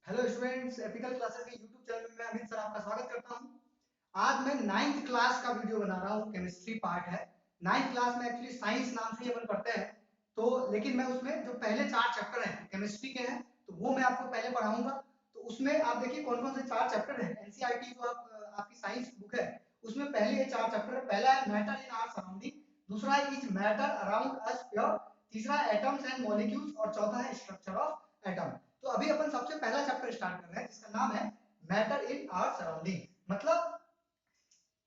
Hello students, apical classes के YouTube channel में मैं अमित सर आपका स्वागत करता हूं। आज मैं 9th क्लास का वीडियो बना रहा हूं। केमिस्ट्री पार्ट है। 9th क्लास में एक्चुअली साइंस नाम से ही अपन पढ़ते हैं, तो लेकिन मैं उसमें जो पहले 4 चैप्टर हैं केमिस्ट्री के हैं, तो वो मैं आपको पहले पढ़ाऊंगा। तो उसमें आप देखिए कौन कौन से 4 चैप्टर हैं। एनसीईआरटी जो आपकी साइंस बुक है उसमें पहले ये 4 चैप्टर है। पहला है मैटर इन आवर सराउंडिंग, दूसरा है is matter around us pure, तीसरा एटम्स एंड मॉलिक्यूल्स और चौथा है स्ट्रक्चर ऑफ एटम। तो अभी अपन सबसे पहला चैप्टर स्टार्ट कर रहे हैं जिसका नाम है मैटर इन आवर सराउंडिंग। मतलब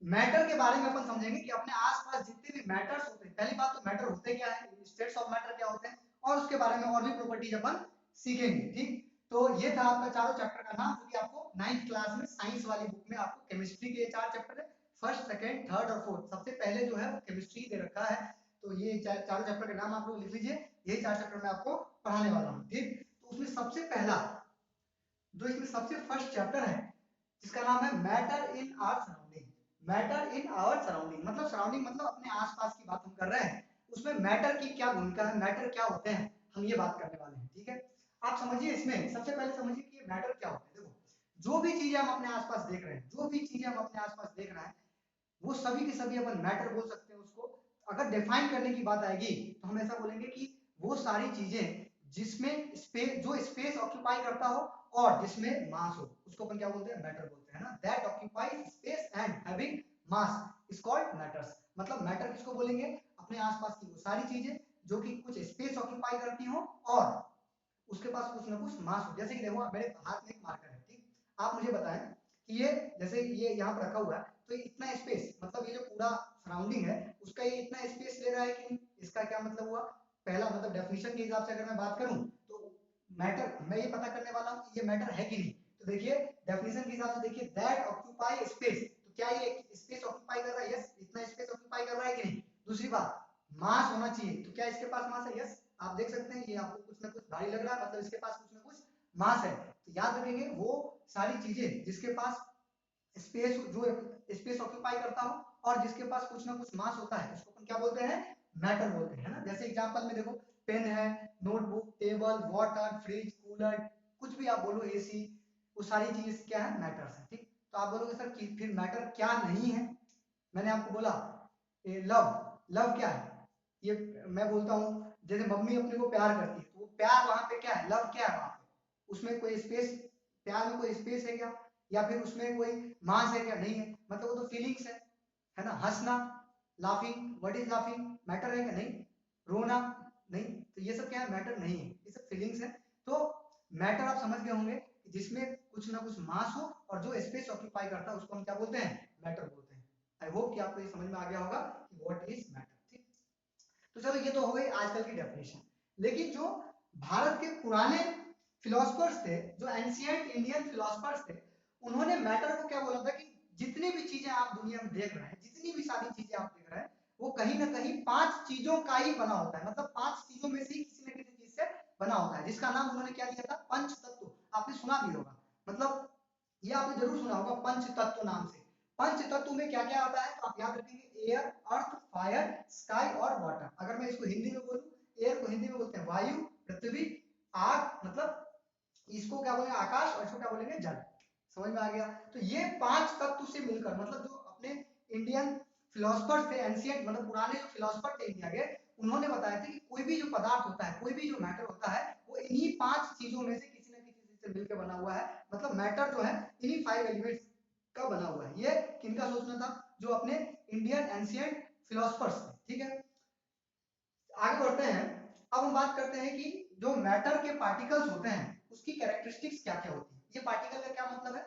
मैटर के बारे में अपन समझेंगे कि अपने आसपास जितने भी मैटर्स होते हैं। पहली बात तो मैटर होते क्या है, स्टेट्स ऑफ मैटर क्या होते हैं, और उसके बारे में और भी प्रॉपर्टीज अपन सीखेंगे। ठीक, तो ये था आपका चारों चैप्टर का नाम, जो कि आपको 9th क्लास में साइंस वाली बुक में आपको केमिस्ट्री के 4 चैप्टर है। फर्स्ट, सेकंड, थर्ड और फोर्थ। सबसे पहले जो है वो केमिस्ट्री दे रखा है, तो ये चारों चैप्टर के नाम आप लोग लिख लीजिए। यही 4 चैप्टर मैं आपको पढ़ाने वाला हूँ। ठीक, तो उसमें सबसे पहला जो इसमें सबसे फर्स्ट चैप्टर है जिसका नाम है matter in our surrounding. Matter in our surrounding मतलब सराउंडिंग मतलब अपने आसपास की बात हम कर रहे हैं। उसमें मैटर की क्या भूमिका है, मैटर क्या होते हैं, हम ये बात करने वाले हैं। ठीक है, आप समझिए। इसमें सबसे पहले समझिए कि ये मैटर क्या होते हैं। देखो, जो भी चीजें हम अपने आसपास देख रहे हैं, जो भी चीजें हम अपने आसपास देख रहे हैं, वो सभी के सभी अपन मैटर बोल सकते हैं उसको। अगर डिफाइन करने की बात आएगी तो हम ऐसा बोलेंगे कि वो सारी चीजें जिसमें स्पेस, जो स्पेस ऑक्यूपाई करता हो और जिसमें मास हो, उसको अपन क्या बोलते हैं, मैटर बोलते हैं ना। That occupies space and having mass is called matters. मतलब मैटर किसको बोलेंगे, अपने आसपास की वो सारी चीजें जो कि कुछ स्पेस ऑक्यूपाई करती हो और उसके पास कुछ ना कुछ मास हो। जैसे कि देखो मेरे हाथ में एक मार्कर है। ठीक, आप मुझे बताएं कि ये जैसे ये यहाँ पर रखा हुआ है, तो इतना स्पेस मतलब ये जो पूरा सराउंडिंग है उसका ये इतना स्पेस ले रहा है कि नहीं, इसका क्या मतलब हुआ। पहला मतलब डेफिनेशन के हिसाब से अगर मैं बात करूं तो मैटर, मैं ये पता करने वाला हूं कि ये मैटर है कि नहीं। तो देखिए डेफिनेशन के हिसाब से देखिए, दैट ऑक्यूपाई स्पेस, तो क्या ये स्पेस ऑक्यूपाई कर रहा है, यस, इतना स्पेस ऑक्यूपाई कर रहा है कि नहीं। दूसरी बात, मास होना चाहिए, तो क्या इसके पास मास है, यस। आप देख सकते हैं ये आपको कुछ ना कुछ भारी लग रहा है, मतलब इसके पास कुछ ना कुछ मास है। तो याद रखेंगे वो सारी चीजें जिसके पास स्पेस, जो स्पेस ऑक्यूपाई करता हो और जिसके पास कुछ ना कुछ मास होता है, उसको अपन क्या बोलते हैं, मैटर बोलते हैं ना। जैसे एग्जांपल में देखो, पेन है, notebook, table, water, fridge, cooler, कुछ भी आप बोलो, एसी, वो सारी चीजें क्या है, मैटर्स है। ठीक, तो आप बोलोगे सर कि फिर मैटर क्या नहीं है। मैंने आपको बोला लव, लव क्या है, ये मैं बोलता हूँ जैसे मम्मी अपने को प्यार करती है, तो वो प्यार वहां पे क्या है, लव क्या है वहां पे, उसमें कोई स्पेस, प्यार में कोई स्पेस है क्या, या फिर उसमें कोई मास है क्या, नहीं है। मतलब वो तो फीलिंग्स है ना। हंसना, laughing, what is laughing, matter है क्या, नहीं। रोना, नहीं। तो ये सब क्या है, मैटर नहीं है, ये सब फीलिंग्स है। तो मैटर आप समझ गए होंगे कि जिसमें कुछ ना कुछ मास हो और जो स्पेस ऑक्यूपाई करता है उसको हम क्या बोलते हैं, मैटर बोलते हैं। आई होप कि आपको ये समझ में आ गया होगा कि व्हाट इज मैटर। ठीक, तो चलो ये तो हो गई आजकल की डेफिनेशन। लेकिन जो भारत के पुराने फिलोसफर्स थे, जो एंशिएंट इंडियन फिलोसफर्स थे, उन्होंने मैटर को क्या बोला था कि जितनी भी चीजें आप दुनिया में देख रहे हैं, जितनी भी सारी चीजें आप देख रहे हैं, वो कहीं ना कहीं 5 चीजों का ही बना होता है। मतलब 5 चीजों में से ही किसी न किसी चीज से बना होता है, जिसका नाम उन्होंने क्या दिया था, पंच तत्व। आपने सुना भी होगा, मतलब ये आपने जरूर सुना होगा पंच तत्व नाम से। पंच तत्व में क्या क्या आता है, तो आप याद रखेंगे, एयर, अर्थ, फायर, स्काई और वाटर। अगर मैं इसको हिंदी में बोलूं, एयर को हिंदी में बोलते हैं वायु, पृथ्वी, आग मतलब इसको क्या बोलेंगे, आकाश, और इसको क्या बोलेंगे, जल। समझ में आ गया। तो ये 5 तत्व से मिलकर, मतलब जो अपने इंडियन फिलोसफर्स थे, एंशिएंट मतलब पुराने जो फिलोसफर थे इंडिया के, उन्होंने बताया था कि कोई भी जो पदार्थ होता है, कोई भी जो मैटर होता है, वो इन्हीं 5 चीजों में से किसी न किसी चीज से मिलकर बना हुआ है। मतलब मैटर जो है इन्हीं 5 एलिमेंट्स का बना हुआ है। ये किनका सोचना था, जो अपने इंडियन एंशिएंट फिलोसफर्स थे। ठीक है, आगे बढ़ते हैं। अब हम बात करते हैं कि जो मैटर के पार्टिकल्स होते हैं उसकी कैरेक्टरिस्टिक्स क्या क्या होती है। ये पार्टिकल का क्या मतलब है,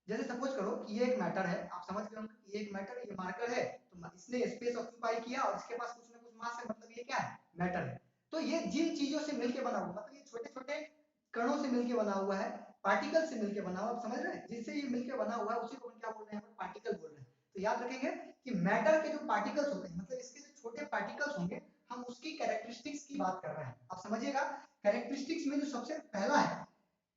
जैसे सपोज करो कि ये एक मैटर है, आप समझ गए होंगे कि ये एक मैटर, ये मार्कर है, तो इसने स्पेस ऑक्यूपाई किया और इसके पास कुछ ना कुछ मास है, मतलब ये क्या है, मैटर है। तो ये जिन चीजों से मिलके बना हुआ, मतलब ये छोटे छोटे कणों से मिलके बना हुआ है, पार्टिकल से मिलके बना हुआ, आप समझ रहे हैं, जिससे ये मिलके बना हुआ है उसी को हम क्या बोल रहे हैं, पार्टिकल बोल रहे हैं। तो याद रखेंगे कि मैटर के जो पार्टिकल्स होते हैं, मतलब इसके जो छोटे पार्टिकल्स होंगे, हम उसकी कैरेक्टरिस्टिक्स की बात कर रहे हैं। आप समझिएगा, कैरेक्टरिस्टिक्स में जो सबसे पहला है,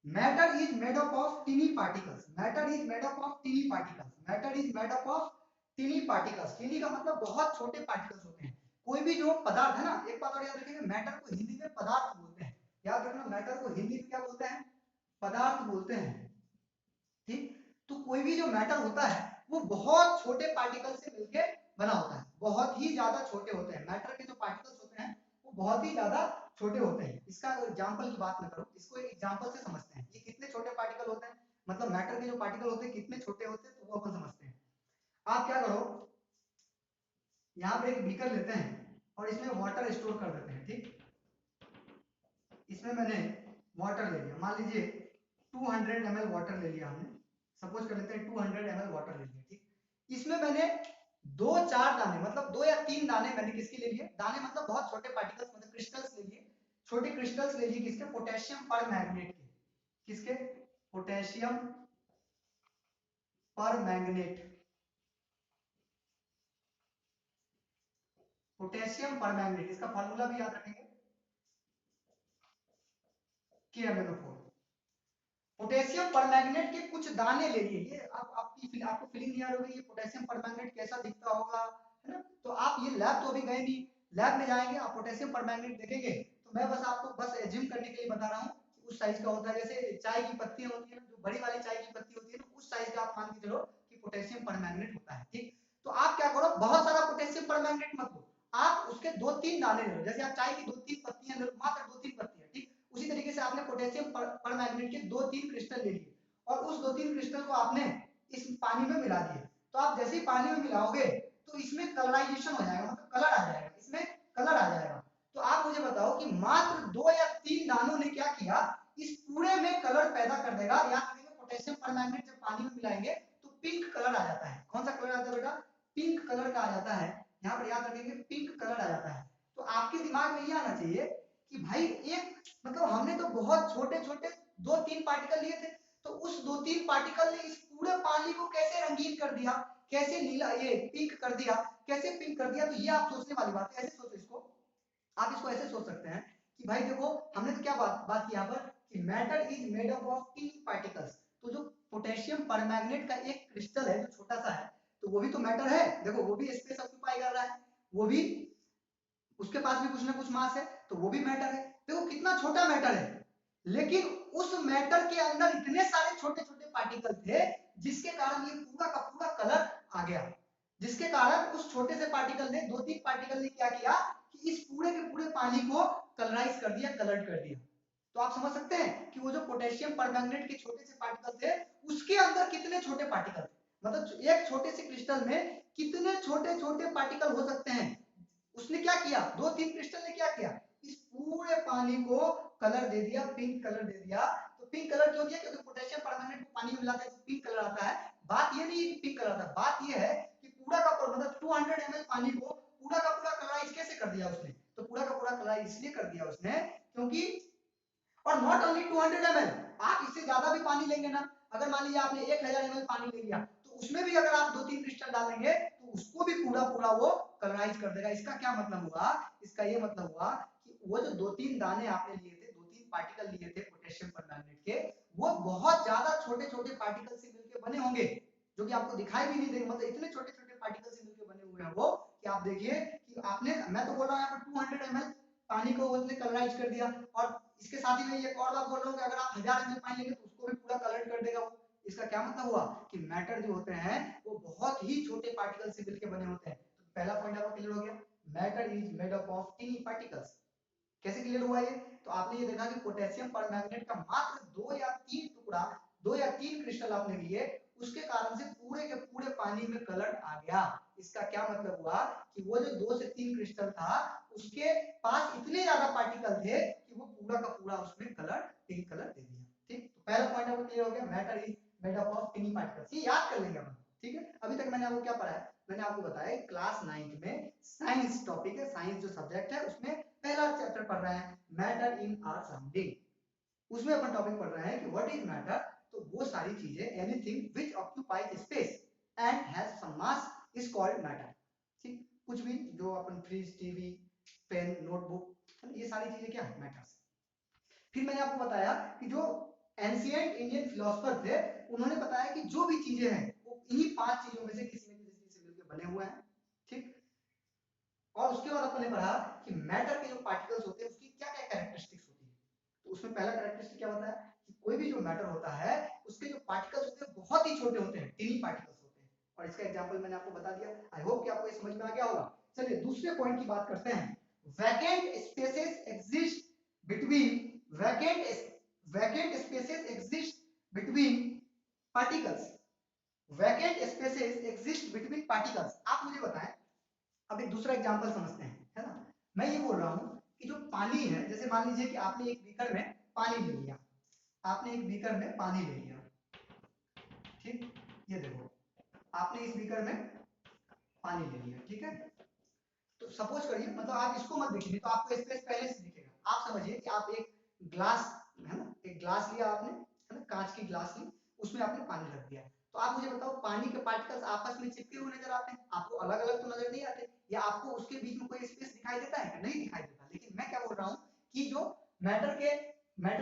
matter is made up of tiny particles. Matter is made up of tiny particles. Matter is made up of tiny particles. Tiny का मतलब बहुत छोटे पार्टिकल्स होते हैं। कोई भी जो पदार्थ है ना, एक बात और याद रखिएगा, मैटर को हिंदी में पदार्थ बोलते हैं। याद रखना, मैटर को हिंदी में क्या बोलते हैं, पदार्थ बोलते हैं। ठीक, तो कोई भी जो मैटर होता है वो बहुत छोटे पार्टिकल से मिलके बना होता है, बहुत ही ज्यादा छोटे होते हैं। मैटर के जो पार्टिकल्स होते हैं वो बहुत ही ज्यादा छोटे होते हैं। इसका एग्जांपल की बात मैं करूं, इसको एक एग्जांपल से समझते हैं। ये कितने छोटे पार्टिकल होते हैं, मतलब मैटर के जो पार्टिकल होते हैं कितने छोटे होते हैं, तो वो अपन समझते हैं। आप क्या करो, यहाँ पर एक बीकर लेते हैं और इसमें वाटर स्टोर कर देते हैं। ठीक, इसमें मैंने वाटर ले लिया, मान लीजिए 200 ml वाटर ले लिया हमने, सपोज कर लेते हैं 200 ml वाटर ले लिया। ठीक, इसमें मैंने 2-4 दाने, मतलब 2 या 3 दाने मैंने किसके ले लिए, दाने मतलब बहुत छोटे पार्टिकल्स, मतलब क्रिस्टल्स ले लिए, छोटे क्रिस्टल्स ले लिए किसके, पोटेशियम परमैंगनेट के। किसके, पोटेशियम परमैंगनेट, पोटेशियम परमैंगनेट, इसका फार्मूला भी याद रखेंगे, KMnO4। पोटेशियम परमैंगनेट के कुछ दाने ले लिए। ये आपको फीलिंग नहीं आ रही होगी ये पोटेशियम परमैंगनेट कैसा दिखता होगा, है ना। तो आप ये लैब तो अभी गए नहीं, लैब में जाएंगे आप पोटेशियम परमैंगनेट देखेंगे, तो मैं बस आपको बस एज्यूम करने के लिए बता रहा हूँ कि उस साइज का होता है, जैसे चाय की पत्तियां होती है ना, जो बड़ी वाली चाय की पत्ती होती है ना, उस साइज का आप मान के चलो कि पोटेशियम परमैंगनेट होता है। ठीक, तो आप क्या करो, बहुत सारा पोटेशियम परमैंगनेट मत लो, आप उसके 2-3 दाने ले लो। जैसे आप चाय की 2-3 पत्तियां ले लो, मात्र 2-3 पत्तियां। ठीक, उसी तरीके से आपने पोटेशियम परमैंगनेट के 2-3 क्रिस्टल ले लिए और उस 2-3 क्रिस्टल को आपने इस पानी में मिला दिए। तो आप जैसे ही पानी में मिलाओगे तो इसमें कलराइजेशन हो जाएगा, मतलब कलर आ जाएगा, इसमें कलर आ जाएगा। तो आप मुझे बताओ कि मात्र 2 या 3 दानों ने क्या किया, इस पूरे में कलर पैदा कर देगा। याद रखेंगे पोटेशियम परमैंगनेट जब पानी में मिलाएंगे तो पिंक कलर आ जाता है। कौन सा कलर आता है बेटा, पिंक कलर का आ जाता है। यहाँ पर याद रखेंगे पिंक कलर आ जाता है। तो आपके दिमाग में ये आना चाहिए कि भाई एक, मतलब हमने तो बहुत छोटे छोटे 2-3 पार्टिकल लिए थे, तो उस 2-3 पार्टिकल ने इस पूरे पानी को कैसे रंगीन कर दिया, कैसे नीला, ये पिंक कर दिया, कैसे पिंक कर दिया। तो ये आप सोचने वाली बात है, ऐसे सोचो इसको, आप इसको ऐसे सोच सकते हैं कि भाई देखो हमने तो क्या बात की यहाँ पर कि matter is made up of tiny particles. तो जो पोटेशियम परमैंगनेट का एक क्रिस्टल है जो छोटा सा है, तो वो भी तो मैटर है। देखो वो भी स्पेस ऑक्यूपाई कर रहा है, वो भी, उसके पास भी कुछ ना कुछ मास है, तो वो भी मैटर है। देखो कितना छोटा मैटर है, लेकिन उस मैटर के अंदर इतने सारे छोटे छोटे पार्टिकल थे जिसके कारण ये पूरा का पूरा कलर आ गया। जिसके कारण उस छोटे से पार्टिकल ने, 2-3 पार्टिकल ने क्या किया कि इस पूरे के पूरे पानी को कलराइज कर दिया, कलर्ड कर दिया। तो आप समझ सकते हैं कि वो जो पोटेशियम परमैंगनेट के छोटे से पार्टिकल थे उसके अंदर कितने छोटे पार्टिकल थे, मतलब एक छोटे से क्रिस्टल में कितने छोटे छोटे पार्टिकल हो सकते हैं। उसने क्या किया, 2-3 क्रिस्टल ने क्या किया, इस पूरे पानी को कलर दे दिया, पिंक कलर दे दिया। तो पिंक कलर क्यों दिया, क्योंकि पोटेशियम परमैंगनेट को पानी में मिलाते हैं तो पिंक कलर आता है। बात ये नहीं है कि पिंक कलर आता है, बात ये है कि पूरा का पूरा, मतलब 200 ml पानी को पूरा का पूरा कलराइज कैसे कर दिया उसने। तो पूरा का पूरा कलराइज इसलिए कर दिया उसने क्योंकि, और नॉट ओनली 200 ml, आप इससे ज्यादा भी पानी लेंगे ना, अगर मान लीजिए आपने 1000 ml पानी ले लिया तो उसमें भी अगर आप 2-3 क्रिस्टल डालेंगे तो उसको भी पूरा पूरा वो कलराइज कर देगा। इसका क्या मतलब हुआ, इसका ये मतलब हुआ कि वो जो 2-3 दाने आपने लिए थे, 2-3 पार्टिकल लिए थे पोटेशियम परमैंगनेट के, वो बहुत ज्यादा छोटे छोटे पार्टिकल से मिलकर बने होंगे जो कि आपको दिखाई भी नहीं देंगे, मतलब इतने छोटे छोटे पार्टिकल से मिलकर बने हुए हैं वो कि आप देखिए कि आपने, मैं तो बोल रहा हूँ यहाँ पर 200 ml पानी को उसने कलराइज कर दिया। और इसके साथ ही मैं एक और बात बोल रहा हूँ कि अगर आप 1000 ml पानी लेंगे तो उसको भी पूरा कलर कर देगा वो। इसका क्या मतलब हुआ कि मैटर जो होते हैं वो बहुत ही छोटे पार्टिकल से मिलकर बने होते हैं। तो पहला पॉइंट आपको क्लियर हो गया, matter is made up of tiny particles. कैसे क्लियर हुआ ये, तो आपने ये देखा कि पोटेशियम परमैंगनेट का मात्र 2 या 3 टुकड़ा, 2 या 3 क्रिस्टल आपने लिए, उसके कारण से पूरे के पूरे पानी में कलर आ गया। इसका क्या मतलब हुआ कि वो जो 2 से 3 क्रिस्टल था उसके पास इतने ज्यादा पार्टिकल थे कि वो पूरा का पूरा उसमें कलर, पिंक कलर दे दिया। ठीक, तो पहला पॉइंट आपको क्लियर हो गया, matter is made up of टिनी particles. ये याद कर लेंगे अपन। ठीक है, अभी तक मैंने आपको क्या पढ़ाया, मैंने आपको बताया क्लास 9 में साइंस टॉपिक है, साइंस जो सब्जेक्ट है उसमें पहला चैप्टर पढ़ रहे हैं मैटर इन आवर सराउंडिंग। उसमें अपन टॉपिक पढ़ रहे हैं कि व्हाट इज मैटर। तो वो सारी चीजें, anything which occupies space and has some mass is called matter. ठीक, कुछ भी जो अपन फ्रिज, टीवी, पेन, नोटबुक, ये सारी चीजें क्या है, मैटर्स। फिर मैंने आपको बताया कि जो एंशिएंट इंडियन फिलोसोफर थे उन्होंने बताया कि जो भी चीजें हैं वो इन्हीं 5 चीजों में से किसी न किसी चीज से मिलकर बने हुए हैं। ठीक, और उसके बाद अपन ने पढ़ा कि मैटर के जो पार्टिकल्स होते हैं उसकी क्या क्या कैरेक्टरिस्टिक्स होती है। तो उसमें पहला कैरेक्टरिस्टिक क्या बताया कि कोई भी जो मैटर होता है उसके जो पार्टिकल्स होते हैं बहुत ही छोटे होते हैं, टिनी पार्टिकल्स होते हैं। और इसका एग्जांपल मैंने आपको बता दिया। आई होप कि आपको ये समझ में आ गया होगा। चलिए दूसरे पॉइंट की बात करते हैं। Vacant spaces exist between vacant spaces exist between particles. Vacant spaces exist between particles. आप मुझे बताएं, अब एक दूसरा एग्जांपल समझते हैं, है ना। मैं ये बोल रहा हूं कि जो पानी है, जैसे मान लीजिए कि आपने एक बीकर में पानी ले लिया, आपने एक बीकर में पानी ले लिया, ठीक, ये देखो आपने इस बीकर में पानी ले लिया, ठीक है। तो सपोज करिए, मतलब आप इसको मत देखिए तो आपको स्पेस पहले से दिखेगा। आप समझिए कि आप एक ग्लास, है ना, एक ग्लास लिया आपने, है ना, कांच की ग्लास ली, उसमें आपने पानी रख दिया। तो आप मुझे बताओ, पानी के पार्टिकल्स आपस में चिपके हुए नजर आते हैं? आपको अलग अलग तो नजर नहीं आते, या आपको उसके बीच में कोई स्पेस दिखाई देता है? नहीं दिखाई देता। लेकिन मैं क्या बोल रहा हूँ कि जो मैटर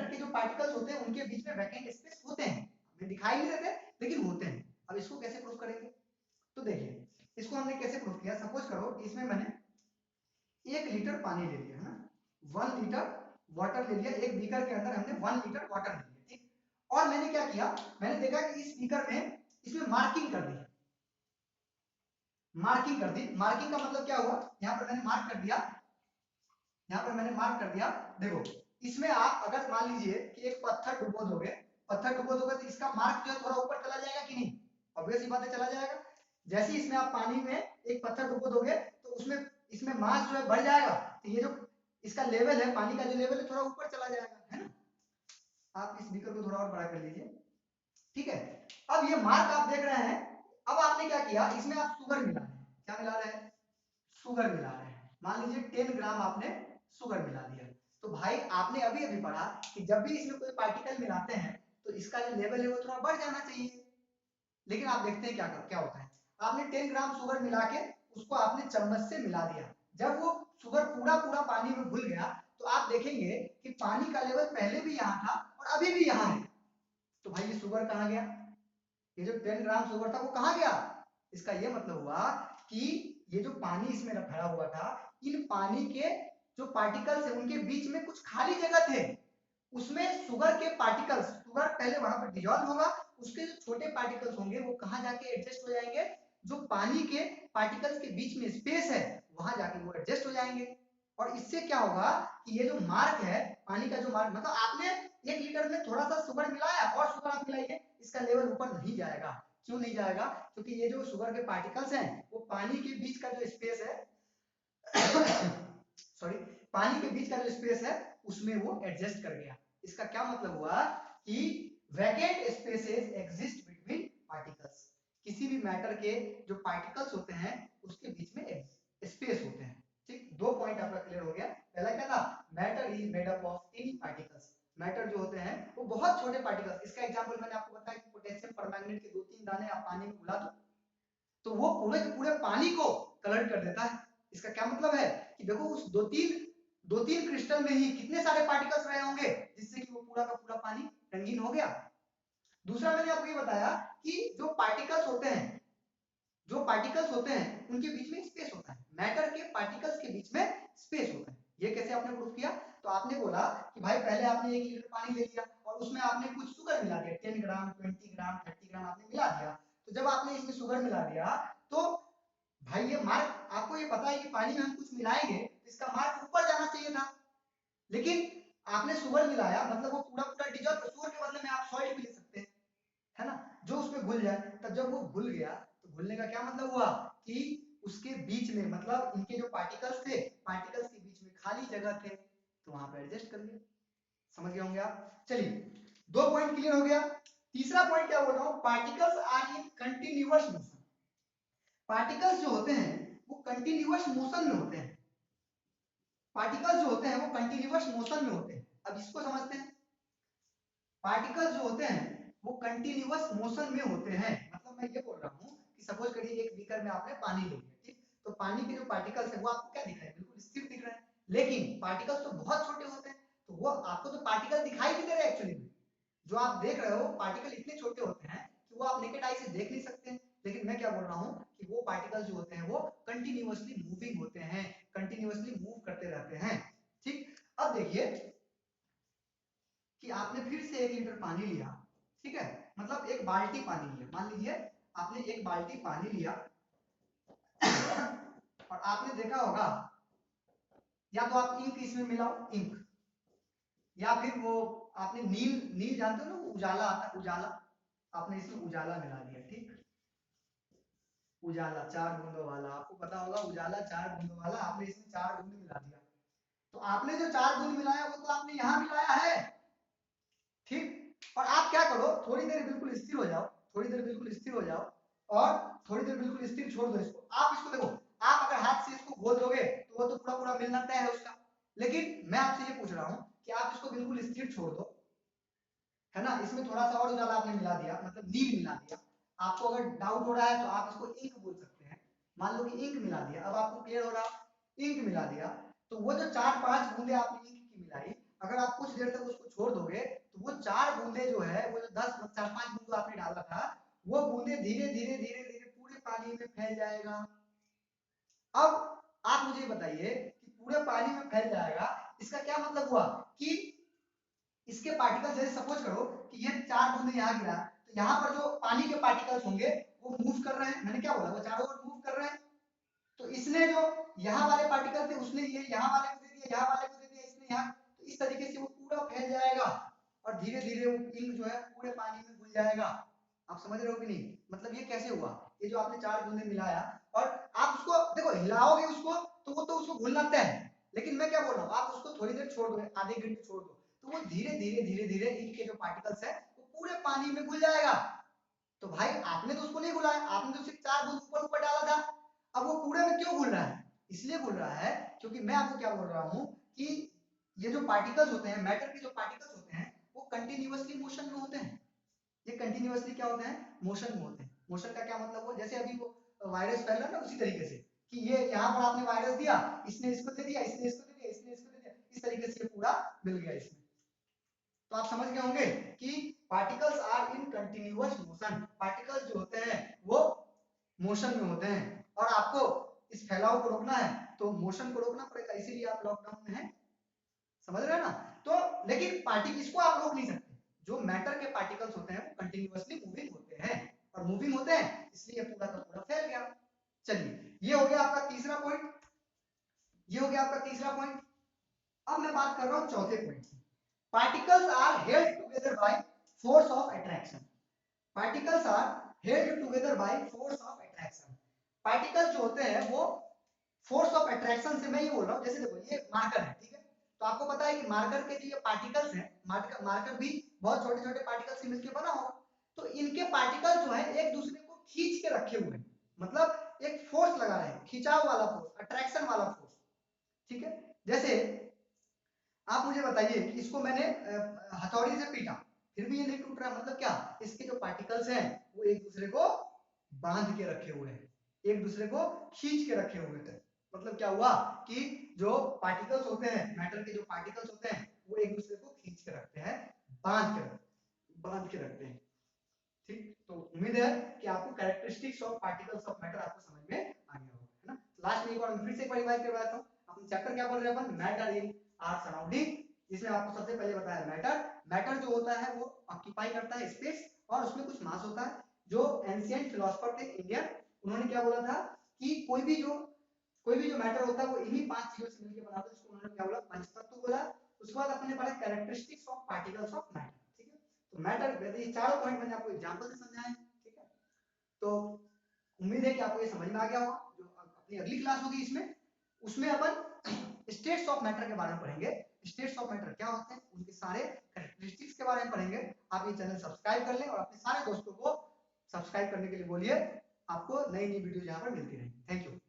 के जो पार्टिकल्स होते हैं उनके बीच में वैकेंट स्पेस होते हैं, हमें दिखाई नहीं देते लेकिन होते हैं। अब इसको कैसे प्रूव करेंगे? तो देखिए इसको हमने कैसे प्रूव किया। सपोज करो इसमें मैंने 1 लीटर पानी ले लिया, है ना, 1 लीटर वाटर ले लिया। एक बीकर के अंदर हमने 1 लीटर वाटर ले लिया, ठीक। और मैंने क्या किया, मैंने देखा कि इस बीकर में इसमें मार्किंग कर दी। मार्किंग कर दी, मार्किंग का मतलब क्या हुआ, यहाँ पर मैंने मार्क कर दिया, यहाँ पर मैंने मार्क कर दिया। देखो इसमें आप अगर मान लीजिए कि एक पत्थर डुबो दोगे, तो इसका मार्क जो है थोड़ा ऊपर चला जाएगा कि नहीं? ऑब्वियस ही बात है, चला जाएगा। जैसे इसमें आप पानी में एक पत्थर डुबो दोगे तो उसमें इसमें मास जो है बढ़ जाएगा, तो ये जो इसका लेवल है, पानी का जो लेवल है थोड़ा ऊपर चला जाएगा, है ना। आप इस बीकर को थोड़ा और बड़ा कर लीजिए, ठीक है। अब ये मार्क आप देख रहे हैं। अब आपने क्या किया, इसमें आप शुगर मिला रहे हैं। क्या मिला रहे हैं? शुगर मिला रहे हैं। मान लीजिए 10 ग्राम आपने शुगर मिला दिया। तो भाई आपने अभी अभी पढ़ा कि जब भी इसमें कोई पार्टिकल मिलाते हैं तो इसका जो लेवल है वो थोड़ा बढ़ जाना चाहिए। लेकिन आप देखते हैं क्या होता है, आपने 10 ग्राम शुगर मिला के उसको आपने चम्मच से मिला दिया। जब वो शुगर पूरा पूरा पानी में घुल गया तो आप देखेंगे कि पानी का लेवल पहले भी यहाँ था और अभी भी यहाँ है। तो भाई ये शुगर कहाँ गया? ये जो 10 ग्राम शुगर था वो कहाँ गया? इसका ये मतलब हुआ कि ये जो पानी इसमें भरा हुआ था, इन पानी के जो पार्टिकल्स है उनके बीच में कुछ खाली जगह थे। उसमें शुगर के पार्टिकल्स, शुगर पहले वहां पर डिसॉल्व होगा, उसके जो छोटे पार्टिकल्स होंगे वो कहां जाके एडजस्ट हो जाएंगे? जो पानी के पार्टिकल्स के बीच में स्पेस है वहां जाके वो एडजस्ट हो जाएंगे। और इससे क्या होगा कि ये जो मार्क है, पानी का जो मार्क, मतलब आपने 1 लीटर में थोड़ा सा शुगर मिलाया और शुगर आप मिलाइए, इसका लेवल ऊपर नहीं जाएगा। क्यों नहीं जाएगा? क्योंकि ये जो शुगर के पार्टिकल्स हैं वो पानी के बीच का जो स्पेस है सॉरी, पानी के बीच का जो स्पेस है उसमें वो एडजस्ट कर गया। इसका क्या मतलब हुआ कि vacant spaces exist between particles. किसी भी मैटर के जो पार्टिकल्स होते हैं उसके बीच में स्पेस होते हैं, ठीक। 2 पॉइंट आपका क्लियर हो गया। पहला क्या था? Matter is made up of टिनी particles. Matter जो होते हैं वो बहुत छोटे पार्टिकल्स। इसका एग्जांपल मैंने आपको बताया कि पोटेशियम परमैंगनेट के 2-3 दाने आप पानी में मिला दो तो वो पूरे के पूरे पानी को कलर कर देता है। इसका क्या मतलब है कि देखो उस दो तीन क्रिस्टल में ही कितने सारे पार्टिकल्स रहे होंगे जिससे कि वो पूरा का पूरा पानी रंगीन हो गया। दूसरा मैंने आपको ये बताया कि जो पार्टिकल्स होते हैं उनके बीच में स्पेस होता है। मैटर के पार्टिकल्स के बीच में स्पेस होता है। ये कैसे आपने प्रूफ किया? तो आपने बोला कि भाई पहले आपने 1 लीटर पानी ले लिया और उसमें आपने कुछ शुगर मिला दिया, 10 ग्राम 20 ग्राम 30 ग्राम आपने मिला दिया। तो जब आपने इसमें शुगर मिला दिया तो भाई ये मार्क, आपको ये पता है कि पानी में हम कुछ मिलाएंगे तो इसका मार्क ऊपर जाना चाहिए था। लेकिन आपने शुगर मिलाया, मतलब वो पूरा पूरा डिजॉल्व, शुगर के बदले में आप सॉल्ट भी ले सकते हैं, है ना, जो उसमें घुल जाए। तब जब वो घुल गया तो घुलने का क्या मतलब हुआ कि उसके बीच में, मतलब इनके जो पार्टिकल्स थे, पार्टिकल्स के बीच में खाली जगह थे तो वहां पे एडजस्ट कर लिया। समझ गए होंगे आप। चलिए 2 पॉइंट क्लियर हो गया। तीसरा पॉइंट क्या बोल रहा हूं, particles are in continuous motion. Particles जो होते हैं वो कंटिन्यूअस मोशन में होते हैं। पार्टिकल्स जो होते हैं वो कंटिन्यूअस मोशन में होते हैं। अब इसको समझते हैं। पार्टिकल्स जो होते हैं वो कंटिन्यूअस मोशन में होते हैं। मतलब मैं ये बोल रहा हूँ कि सपोज करिए एक बीकर में आपने पानी ले लिया, ठीक। तो पानी के जो पार्टिकल्स है वो आपको क्या दिख रहे हैं? बिल्कुल स्थिर दिख रहे हैं। लेकिन पार्टिकल्स तो बहुत छोटे होते हैं, तो वो आपको तो पार्टिकल दिखाई नहीं दे रहे एक्चुअली में। जो आप देख रहे हो पार्टिकल इतने छोटे होते हैं कि वो आप नेकेड आई से देख नहीं सकते। लेकिन मैं क्या बोल रहा हूँ कि वो पार्टिकल्स जो होते हैं वो कंटिन्यूअसली मूविंग होते हैं, कंटिन्यूअसली मूव करते रहते हैं, ठीक। अब देखिए कि आपने आपने फिर से 1 लीटर पानी लिया, ठीक है, मतलब एक बाल्टी पानी लिया, मान लीजिए आपने एक बाल्टी पानी लिया और आपने देखा होगा या तो आप इंक इसमें मिलाओ, इंक, या फिर वो आपने नील, नील जानते हो ना, उजाला आता है, उजाला, आपने इसमें उजाला मिला दिया, ठीक, उजाला 4 बूंदों वाला, आपको पता होगा उजाला 4 बूंदों वाला, आपने इसमें 4 बूंद मिला दिया। तो आपने जो 4 बूंद मिलाया वो तो आपने यहाँ मिलाया है, ठीक। और आप क्या करो, थोड़ी देर बिल्कुल स्थिर हो जाओ, थोड़ी देर बिल्कुल स्थिर हो जाओ और थोड़ी देर बिल्कुल स्थिर छोड़ दो इसको। आप इसको देखो, आप अगर हाथ से इसको घोल दोगे तो वो तो पूरा पूरा मिलना तय है उसका, लेकिन मैं आपसे ये पूछ रहा हूँ कि आप इसको बिल्कुल स्थिर छोड़ दो, है ना, इसमें थोड़ा सा और उजाला आपने मिला दिया, मतलब नील मिला दिया। आपको अगर डाउट हो रहा है तो आप इसको इंक बोल सकते हैं, मान लो कि इंक मिला दिया, अब आपको क्लियर हो रहा, इंक मिला दिया, तो वो जो 4-5 बूंदे आपने इंक की मिलाई, अगर आप कुछ देर तक उसको छोड़ दोगे तो वो 4 बूंदे जो है, वो जो 4-5 बूंद आपने डाला था, वो बूंदे धीरे धीरे धीरे धीरे पूरे पानी में फैल जाएगा। अब आप मुझे बताइए कि पूरे पानी में फैल जाएगा, इसका क्या मतलब हुआ कि इसके पार्टिकल्स, जैसे सपोज करो कि ये 4 बूंदे यहाँ गिरा, तो यहाँ पर जो पानी के पार्टिकल्स होंगे वो मूव कर रहे हैं, मैंने क्या बोला, वो चारों ओर मूव कर रहे हैं। तो इसने जो यहाँ वाले पार्टिकल थे उसने ये यहाँ वाले को दे दिया, यहाँ वाले को दे दिया, इसने यहाँ, तो इस तरीके से वो पूरा फैल जाएगा और धीरे धीरे वो इंक जो है पूरे पानी में घुल जाएगा। आप समझ रहे हो कि नहीं, मतलब ये कैसे हुआ, ये जो आपने 4 बूंदे मिलाया और आप उसको देखो हिलाओगे उसको तो वो तो उसको घुलना तय है, लेकिन मैं क्या बोल रहा हूँ, आप उसको थोड़ी देर छोड़ दो, आधे घंटे छोड़ दो, तो वो धीरे धीरे धीरे धीरे इंक के जो पार्टिकल्स है वो पूरे पानी में घुल जाएगा। तो भाई आपने तो उसको नहीं घुलाया, आपने तो सिर्फ 4 बूंद ऊपर ऊपर डाला था, अब वो पूरे में क्यों घुल रहा है, इसलिए घुल रहा है क्योंकि मैं आपको क्या बोल रहा हूँ कि ये जो पार्टिकल्स होते हैं, मैटर के जो पार्टिकल्स होते हैं वो कंटिन्यूअसली मोशन में होते हैं। ये कंटिन्यूअसली क्या होते हैं, मोशन में होते हैं। मोशन का क्या मतलब हो, जैसे अभी वो वायरस फैल रहा है ना, उसी तरीके से कि ये यहाँ पर आपने वायरस दिया, इसने इसको दे दिया, इसने इसको दे दिया, इसने इसको दे दिया, इस तरीके से पूरा मिल गया इसमें। तो आप समझ गए होंगे कि particles are in continuous motion, particles जो होते हैं वो मोशन में होते हैं और आपको इस फैलाव को रोकना है तो मोशन को रोकना पड़ेगा, इसीलिए आप लॉकडाउन में हैं, समझ रहे हैं ना। तो लेकिन पार्टिकल इसको आप रोक नहीं सकते, जो मैटर के पार्टिकल्स होते हैं वो कंटिन्यूअसली मूविंग होते हैं और मूविंग होते हैं इसलिए पूरा का पूरा फैल गया। चलिए ये हो गया आपका तीसरा पॉइंट, ये हो गया आपका तीसरा पॉइंट। अब मैं बात कर रहा हूं चौथे पॉइंट की। Particles are held together by force of attraction, particles are held together by force of attraction. Particles जो होते हैं वो फोर्स ऑफ अट्रैक्शन से, मैं ये बोल रहा हूँ, जैसे देखो ये मार्कर है, ठीक है, तो आपको पता है कि मार्कर के जो ये पार्टिकल्स हैं, मार्कर भी बहुत छोटे छोटे पार्टिकल से मिलकर बना होगा, तो इनके पार्टिकल जो है एक दूसरे को खींच के रखे हुए हैं, मतलब एक फोर्स लगा रहे हैं, खिंचाव वाला फोर्स, अट्रैक्शन वाला फोर्स, ठीक है। जैसे आप मुझे बताइए कि इसको मैंने हथौड़ी से पीटा फिर भी ये नहीं टूट रहा, मतलब क्या, इसके जो पार्टिकल्स हैं वो एक दूसरे को बांध के रखे हुए हैं, एक दूसरे को खींच के रखे हुए थे, मतलब क्या हुआ कि जो पार्टिकल्स होते हैं, मैटर के जो पार्टिकल्स होते हैं वो एक दूसरे को खींच के रखते हैं, बांध के रखते हैं, ठीक। तो उम्मीद है कि आपको characteristics of particles of matter आपको समझ में आ गया होगा, है ना। लास्ट में एक बार फिर से एक बार रिवाइज करवाता हूं, अपन चैप्टर क्या बोल रहे हैं, अपन मैटर इन आवर सराउंडिंग, जिसमें आपको सबसे पहले बताया मैटर, मैटर जो होता है वो ऑक्यूपाई करता है स्पेस और उसमें कुछ मास होता है। जो एंशिएंट फिलोसोफर थे इंडियन, उन्होंने क्या बोला था कि कोई भी जो मैटर होता है वो इन्हीं 5 चीजों से मिलकर बना होता है, जिसको उन्होंने क्या बोला, पंचतत्व बोला। उसके बाद अपने पढ़ा characteristics of particles of matter, ठीक है। तो मैटर, ये चारों पॉइंट मैंने आपको एग्जांपल से समझाए, ठीक है। तो उम्मीद है कि आपको ये समझ में आ गया होगा। जो अपनी अगली क्लास होगी इसमें, उसमें अपन स्टेट्स ऑफ मैटर के बारे में पढ़ेंगे, स्टेट्स ऑफ मैटर क्या होते हैं, उनके सारे कैरेक्टरिस्टिक्स के बारे में पढ़ेंगे। आप ये चैनल सब्सक्राइब कर लें और अपने सारे दोस्तों को सब्सक्राइब करने के लिए बोलिए, आपको नई नई वीडियो यहाँ पर मिलती रहेंगी। Thank you.